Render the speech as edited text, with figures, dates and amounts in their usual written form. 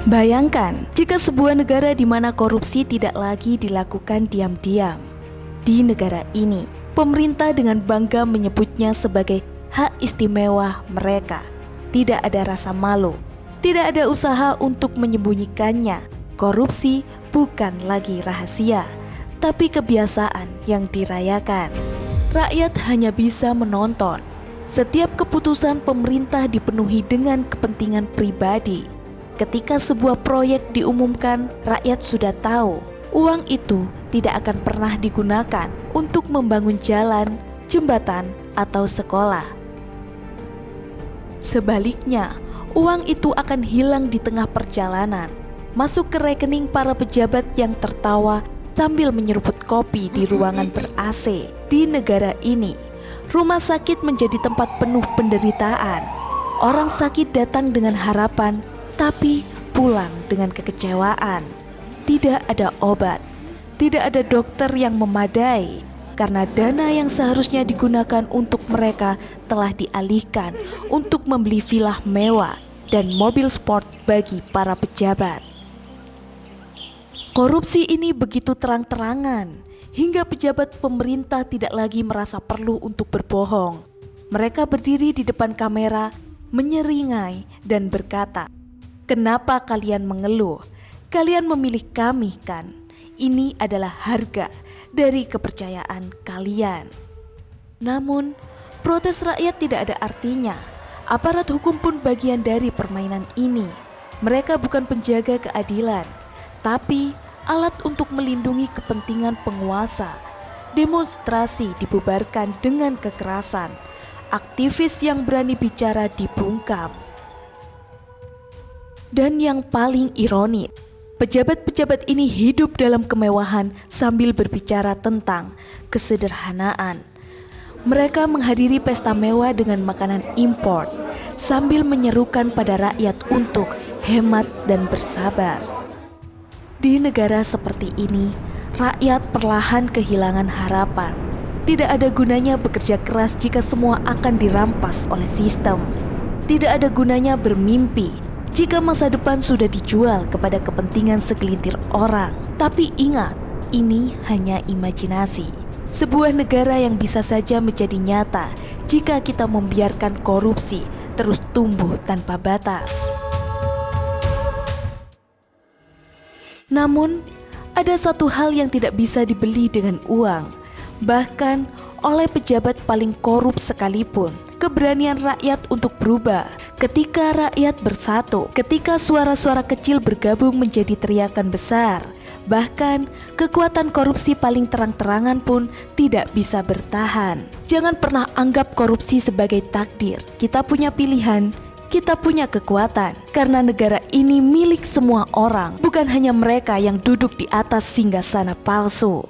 Bayangkan jika sebuah negara di mana korupsi tidak lagi dilakukan diam-diam. Di negara ini, pemerintah dengan bangga menyebutnya sebagai hak istimewa mereka. Tidak ada rasa malu, tidak ada usaha untuk menyembunyikannya. Korupsi bukan lagi rahasia, tapi kebiasaan yang dirayakan. Rakyat hanya bisa menonton. Setiap keputusan pemerintah dipenuhi dengan kepentingan pribadi. Ketika sebuah proyek diumumkan, rakyat sudah tahu uang itu tidak akan pernah digunakan untuk membangun jalan, jembatan, atau sekolah. Sebaliknya, uang itu akan hilang di tengah perjalanan, masuk ke rekening para pejabat yang tertawa sambil menyeruput kopi di ruangan ber-AC. Di negara ini, rumah sakit menjadi tempat penuh penderitaan. Orang sakit datang dengan harapan, tapi pulang dengan kekecewaan. Tidak ada obat, tidak ada dokter yang memadai, karena dana yang seharusnya digunakan untuk mereka telah dialihkan untuk membeli villa mewah dan mobil sport bagi para pejabat. Korupsi ini begitu terang-terangan, hingga pejabat pemerintah tidak lagi merasa perlu untuk berbohong. Mereka berdiri di depan kamera, menyeringai dan berkata, "Kenapa kalian mengeluh? Kalian memilih kami kan? Ini adalah harga dari kepercayaan kalian." Namun, protes rakyat tidak ada artinya. Aparat hukum pun bagian dari permainan ini. Mereka bukan penjaga keadilan, tapi alat untuk melindungi kepentingan penguasa. Demonstrasi dibubarkan dengan kekerasan. Aktivis yang berani bicara dibungkam. Dan yang paling ironis, pejabat-pejabat ini hidup dalam kemewahan sambil berbicara tentang kesederhanaan. Mereka menghadiri pesta mewah dengan makanan impor, sambil menyerukan pada rakyat untuk hemat dan bersabar. Di negara seperti ini, rakyat perlahan kehilangan harapan. Tidak ada gunanya bekerja keras jika semua akan dirampas oleh sistem. Tidak ada gunanya bermimpi jika masa depan sudah dijual kepada kepentingan segelintir orang. Tapi ingat, ini hanya imajinasi. Sebuah negara yang bisa saja menjadi nyata jika kita membiarkan korupsi terus tumbuh tanpa batas. Namun, ada satu hal yang tidak bisa dibeli dengan uang, bahkan oleh pejabat paling korup sekalipun: keberanian rakyat untuk berubah. Ketika rakyat bersatu, ketika suara-suara kecil bergabung menjadi teriakan besar, bahkan kekuatan korupsi paling terang-terangan pun tidak bisa bertahan. Jangan pernah anggap korupsi sebagai takdir. Kita punya pilihan, kita punya kekuatan, karena negara ini milik semua orang, bukan hanya mereka yang duduk di atas singgasana palsu.